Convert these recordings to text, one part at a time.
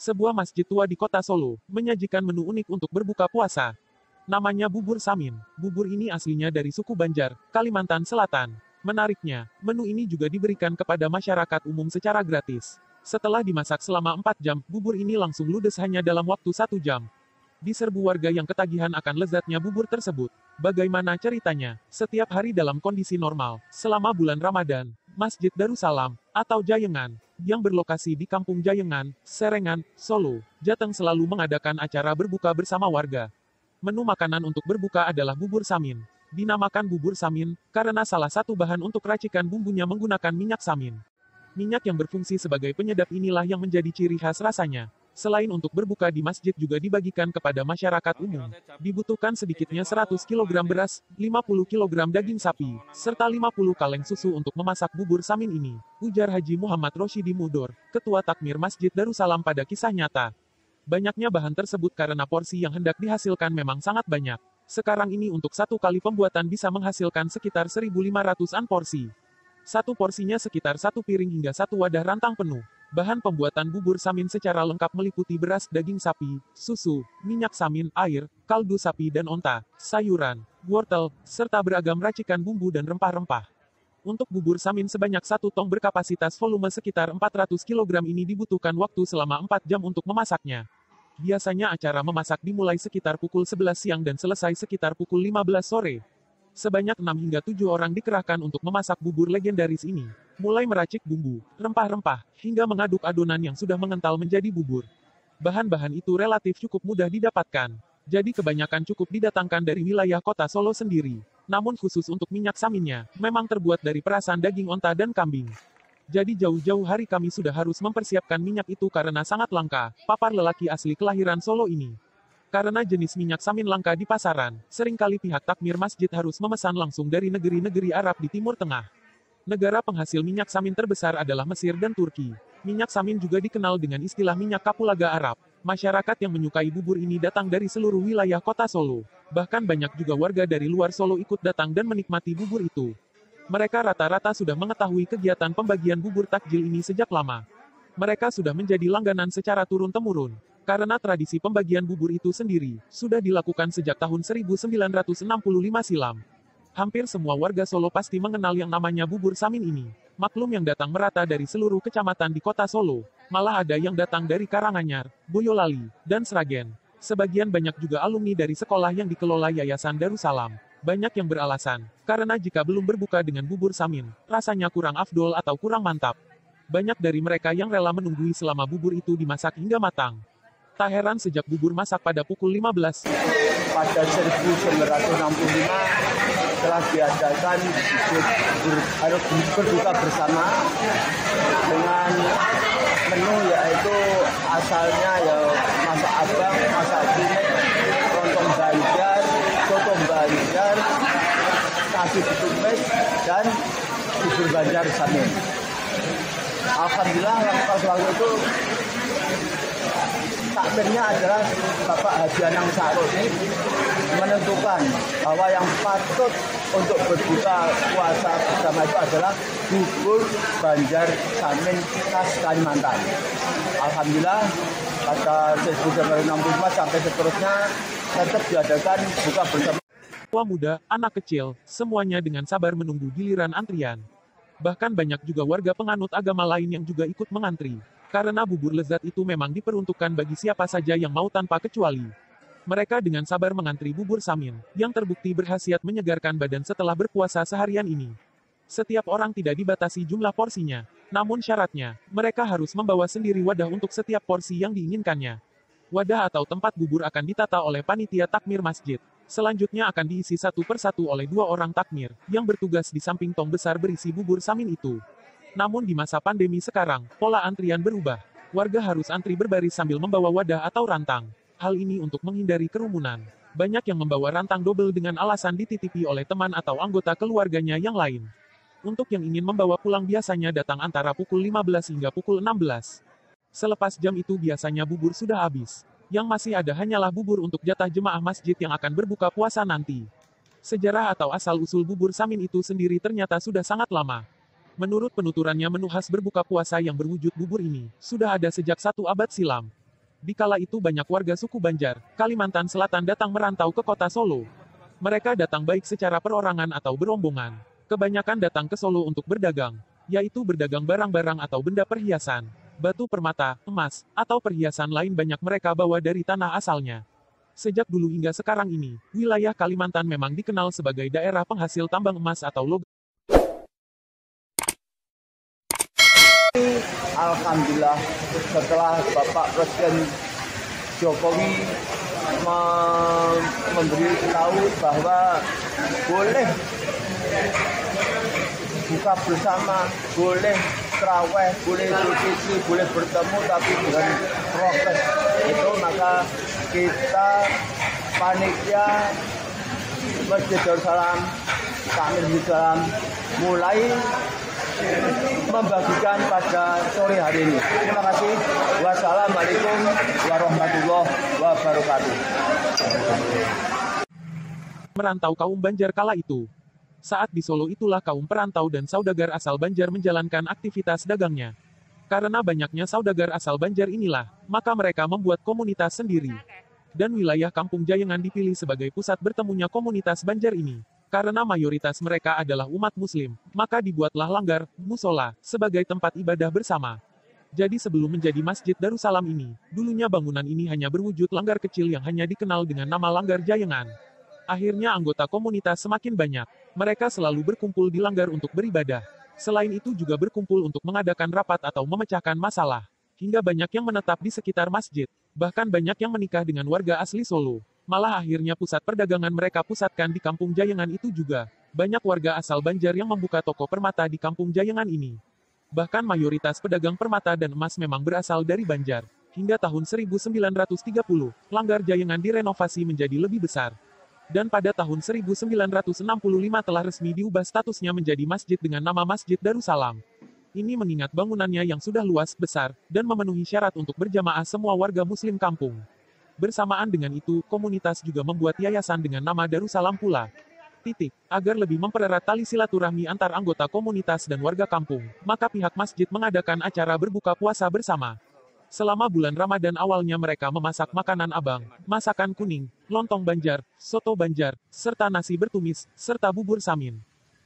Sebuah masjid tua di kota Solo, menyajikan menu unik untuk berbuka puasa. Namanya bubur samin. Bubur ini aslinya dari suku Banjar, Kalimantan Selatan. Menariknya, menu ini juga diberikan kepada masyarakat umum secara gratis. Setelah dimasak selama 4 jam, bubur ini langsung ludes hanya dalam waktu 1 jam. Diserbu warga yang ketagihan akan lezatnya bubur tersebut. Bagaimana ceritanya? Setiap hari dalam kondisi normal, selama bulan Ramadan, Masjid Darussalam, atau Jayengan, yang berlokasi di Kampung Jayengan, Serengan, Solo, Jateng selalu mengadakan acara berbuka bersama warga. Menu makanan untuk berbuka adalah bubur samin. Dinamakan bubur samin, karena salah satu bahan untuk racikan bumbunya menggunakan minyak samin. Minyak yang berfungsi sebagai penyedap inilah yang menjadi ciri khas rasanya. Selain untuk berbuka di masjid juga dibagikan kepada masyarakat umum. Dibutuhkan sedikitnya 100 kg beras, 50 kg daging sapi, serta 50 kaleng susu untuk memasak bubur samin ini. Ujar Haji Muhammad Roshidi Mudor, Ketua Takmir Masjid Darussalam pada kisah nyata. Banyaknya bahan tersebut karena porsi yang hendak dihasilkan memang sangat banyak. Sekarang ini untuk satu kali pembuatan bisa menghasilkan sekitar 1.500-an porsi. Satu porsinya sekitar 1 piring hingga 1 wadah rantang penuh. Bahan pembuatan bubur samin secara lengkap meliputi beras, daging sapi, susu, minyak samin, air, kaldu sapi dan onta, sayuran, wortel, serta beragam racikan bumbu dan rempah-rempah. Untuk bubur samin sebanyak 1 tong berkapasitas volume sekitar 400 kg ini dibutuhkan waktu selama 4 jam untuk memasaknya. Biasanya acara memasak dimulai sekitar pukul 11 siang dan selesai sekitar pukul 15 sore. Sebanyak 6 hingga 7 orang dikerahkan untuk memasak bubur legendaris ini. Mulai meracik bumbu, rempah-rempah, hingga mengaduk adonan yang sudah mengental menjadi bubur. Bahan-bahan itu relatif cukup mudah didapatkan. Jadi kebanyakan cukup didatangkan dari wilayah kota Solo sendiri. Namun khusus untuk minyak saminnya, memang terbuat dari perasan daging onta dan kambing. Jadi jauh-jauh hari kami sudah harus mempersiapkan minyak itu karena sangat langka, papar lelaki asli kelahiran Solo ini. Karena jenis minyak samin langka di pasaran, seringkali pihak takmir masjid harus memesan langsung dari negeri-negeri Arab di Timur Tengah. Negara penghasil minyak samin terbesar adalah Mesir dan Turki. Minyak samin juga dikenal dengan istilah minyak kapulaga Arab. Masyarakat yang menyukai bubur ini datang dari seluruh wilayah kota Solo. Bahkan banyak juga warga dari luar Solo ikut datang dan menikmati bubur itu. Mereka rata-rata sudah mengetahui kegiatan pembagian bubur takjil ini sejak lama. Mereka sudah menjadi langganan secara turun-temurun. Karena tradisi pembagian bubur itu sendiri, sudah dilakukan sejak tahun 1965 silam. Hampir semua warga Solo pasti mengenal yang namanya bubur samin ini. Maklum yang datang merata dari seluruh kecamatan di kota Solo. Malah ada yang datang dari Karanganyar, Boyolali, dan Sragen. Sebagian banyak juga alumni dari sekolah yang dikelola Yayasan Darussalam. Banyak yang beralasan, karena jika belum berbuka dengan bubur samin, rasanya kurang afdol atau kurang mantap. Banyak dari mereka yang rela menunggui selama bubur itu dimasak hingga matang. Tak heran sejak bubur masak pada pukul 15. Pada 1965 telah diadakan berbuka bersama dengan menu yaitu asalnya ya masak abang, masak cilik, lontong Banjar, soto Banjar, nasi tumis dan bubur Banjar samin. Alhamdulillah waktu itu takmirnya adalah Bapak Haji Anang Saroni menentukan bahwa yang patut untuk berbuka puasa bersama itu adalah bubur Banjar samin khas Kalimantan. Alhamdulillah pada 1965 sampai seterusnya tetap diadakan buka bersama. Tua muda, anak kecil, semuanya dengan sabar menunggu giliran antrian. Bahkan banyak juga warga penganut agama lain yang juga ikut mengantri. Karena bubur lezat itu memang diperuntukkan bagi siapa saja yang mau tanpa kecuali. Mereka dengan sabar mengantri bubur samin, yang terbukti berkhasiat menyegarkan badan setelah berpuasa seharian ini. Setiap orang tidak dibatasi jumlah porsinya. Namun syaratnya, mereka harus membawa sendiri wadah untuk setiap porsi yang diinginkannya. Wadah atau tempat bubur akan ditata oleh panitia takmir masjid. Selanjutnya akan diisi satu persatu oleh 2 orang takmir, yang bertugas di samping tong besar berisi bubur samin itu. Namun di masa pandemi sekarang, pola antrian berubah. Warga harus antri berbaris sambil membawa wadah atau rantang. Hal ini untuk menghindari kerumunan. Banyak yang membawa rantang double dengan alasan dititipi oleh teman atau anggota keluarganya yang lain. Untuk yang ingin membawa pulang biasanya datang antara pukul 15 hingga pukul 16. Selepas jam itu biasanya bubur sudah habis. Yang masih ada hanyalah bubur untuk jatah jemaah masjid yang akan berbuka puasa nanti. Sejarah atau asal-usul bubur samin itu sendiri ternyata sudah sangat lama. Menurut penuturannya menu khas berbuka puasa yang berwujud bubur ini, sudah ada sejak 1 abad silam. Di kala itu banyak warga suku Banjar, Kalimantan Selatan datang merantau ke kota Solo. Mereka datang baik secara perorangan atau berombongan. Kebanyakan datang ke Solo untuk berdagang, yaitu berdagang barang-barang atau benda perhiasan, batu permata, emas, atau perhiasan lain banyak mereka bawa dari tanah asalnya. Sejak dulu hingga sekarang ini, wilayah Kalimantan memang dikenal sebagai daerah penghasil tambang emas atau logam. Alhamdulillah, setelah Bapak Presiden Jokowi memberi tahu bahwa boleh buka bersama, boleh terawih, boleh Idul Fitri, boleh bertemu tapi dengan prokes itu, maka kita panitia Masjid Darussalam, Takmir Darussalam mulai membagikan pada sore hari ini. Terima kasih. Wassalamualaikum warahmatullahi wabarakatuh. Merantau kaum Banjar kala itu. Saat di Solo itulah kaum perantau dan saudagar asal Banjar menjalankan aktivitas dagangnya. Karena banyaknya saudagar asal Banjar inilah, maka mereka membuat komunitas sendiri. Dan wilayah Kampung Jayangan dipilih sebagai pusat bertemunya komunitas Banjar ini. Karena mayoritas mereka adalah umat muslim, maka dibuatlah langgar, musola, sebagai tempat ibadah bersama. Jadi sebelum menjadi Masjid Darussalam ini, dulunya bangunan ini hanya berwujud langgar kecil yang hanya dikenal dengan nama Langgar Jayangan. Akhirnya anggota komunitas semakin banyak. Mereka selalu berkumpul di langgar untuk beribadah. Selain itu juga berkumpul untuk mengadakan rapat atau memecahkan masalah. Hingga banyak yang menetap di sekitar masjid. Bahkan banyak yang menikah dengan warga asli Solo. Malah akhirnya pusat perdagangan mereka pusatkan di Kampung Jayangan itu juga. Banyak warga asal Banjar yang membuka toko permata di Kampung Jayangan ini. Bahkan mayoritas pedagang permata dan emas memang berasal dari Banjar. Hingga tahun 1930, Langgar Jayangan direnovasi menjadi lebih besar. Dan pada tahun 1965 telah resmi diubah statusnya menjadi masjid dengan nama Masjid Darussalam. Ini mengingat bangunannya yang sudah luas, besar, dan memenuhi syarat untuk berjamaah semua warga muslim kampung. Bersamaan dengan itu, komunitas juga membuat yayasan dengan nama Darussalam pula. Agar lebih mempererat tali silaturahmi antar anggota komunitas dan warga kampung, maka pihak masjid mengadakan acara berbuka puasa bersama. Selama bulan Ramadan awalnya mereka memasak makanan abang, masakan kuning, lontong Banjar, soto Banjar, serta nasi bertumis, serta bubur samin.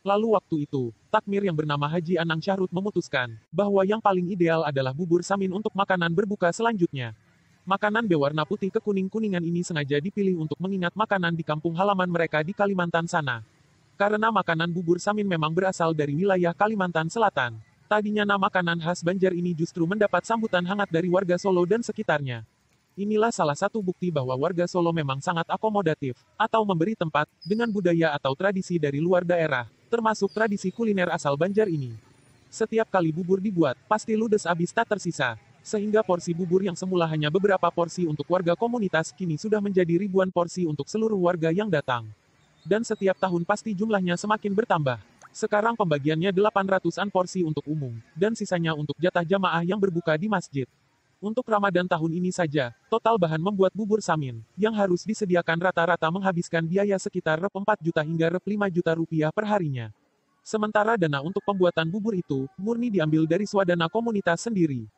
Lalu waktu itu, takmir yang bernama Haji Anang Syahrut memutuskan bahwa yang paling ideal adalah bubur samin untuk makanan berbuka selanjutnya. Makanan berwarna putih kekuning-kuningan ini sengaja dipilih untuk mengingat makanan di kampung halaman mereka di Kalimantan sana. Karena makanan bubur samin memang berasal dari wilayah Kalimantan Selatan. Tadinya nama makanan khas Banjar ini justru mendapat sambutan hangat dari warga Solo dan sekitarnya. Inilah salah satu bukti bahwa warga Solo memang sangat akomodatif, atau memberi tempat, dengan budaya atau tradisi dari luar daerah, termasuk tradisi kuliner asal Banjar ini. Setiap kali bubur dibuat, pasti ludes habis tak tersisa. Sehingga porsi bubur yang semula hanya beberapa porsi untuk warga komunitas, kini sudah menjadi ribuan porsi untuk seluruh warga yang datang. Dan setiap tahun pasti jumlahnya semakin bertambah. Sekarang pembagiannya 800-an porsi untuk umum, dan sisanya untuk jatah jamaah yang berbuka di masjid. Untuk Ramadan tahun ini saja, total bahan membuat bubur samin, yang harus disediakan rata-rata menghabiskan biaya sekitar Rp 4 juta hingga Rp 5 juta rupiah per harinya. Sementara dana untuk pembuatan bubur itu, murni diambil dari swadana komunitas sendiri.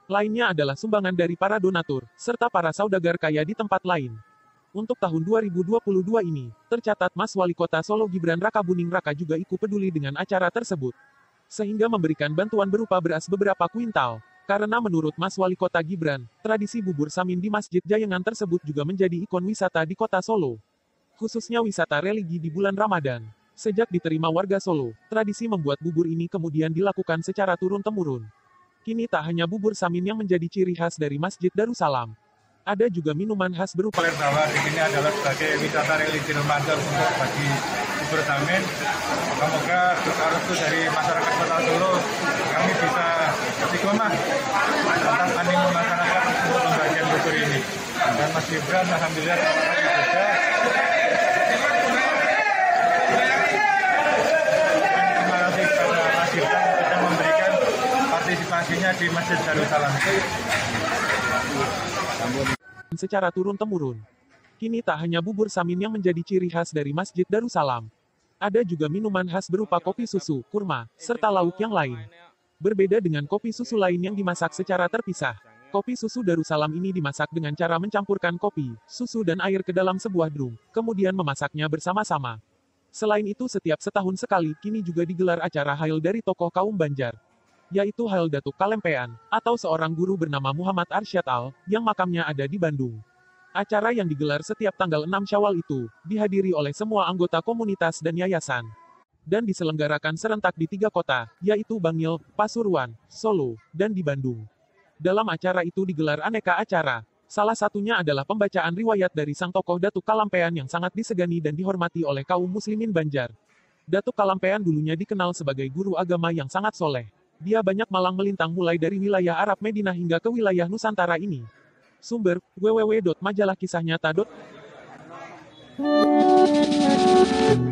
Lainnya adalah sumbangan dari para donatur, serta para saudagar kaya di tempat lain. Untuk tahun 2022 ini, tercatat Mas Wali Kota Solo Gibran Rakabuming Raka juga ikut peduli dengan acara tersebut. Sehingga memberikan bantuan berupa beras beberapa kuintal. Karena menurut Mas Wali Kota Gibran, tradisi bubur samin di Masjid Jayangan tersebut juga menjadi ikon wisata di kota Solo. Khususnya wisata religi di bulan Ramadan. Sejak diterima warga Solo, tradisi membuat bubur ini kemudian dilakukan secara turun-temurun. Kini tak hanya bubur samin yang menjadi ciri khas dari Masjid Darussalam. Ada juga minuman khas berupa bahwa di sini adalah sebagai wisata religi Ramadan untuk bagi bubur samin. Semoga berkah restu dari masyarakat Kota Solo, kami bisa istiqomah atas animo masyarakat untuk pembagian bubur ini. Dan Mas Gibran, alhamdulillah juga terima kasih kepada Mas Gibran yang memberikan partisipasinya di Masjid Darussalam. Secara turun-temurun. Kini tak hanya bubur samin yang menjadi ciri khas dari Masjid Darussalam. Ada juga minuman khas berupa kopi susu, kurma, serta lauk yang lain. Berbeda dengan kopi susu lain yang dimasak secara terpisah. Kopi susu Darussalam ini dimasak dengan cara mencampurkan kopi, susu dan air ke dalam sebuah drum, kemudian memasaknya bersama-sama. Selain itu setiap setahun sekali, kini juga digelar acara hail dari tokoh kaum Banjar, yaitu Hail Datuk Kalempean, atau seorang guru bernama Muhammad Arsyad Al, yang makamnya ada di Bandung. Acara yang digelar setiap tanggal 6 Syawal itu, dihadiri oleh semua anggota komunitas dan yayasan, dan diselenggarakan serentak di 3 kota, yaitu Bangil, Pasuruan, Solo, dan di Bandung. Dalam acara itu digelar aneka acara. Salah satunya adalah pembacaan riwayat dari sang tokoh Datuk Kalampean yang sangat disegani dan dihormati oleh kaum muslimin Banjar. Datuk Kalampean dulunya dikenal sebagai guru agama yang sangat soleh. Dia banyak malang melintang mulai dari wilayah Arab Medina hingga ke wilayah Nusantara ini. Sumber, www.majalahkisahnyata.com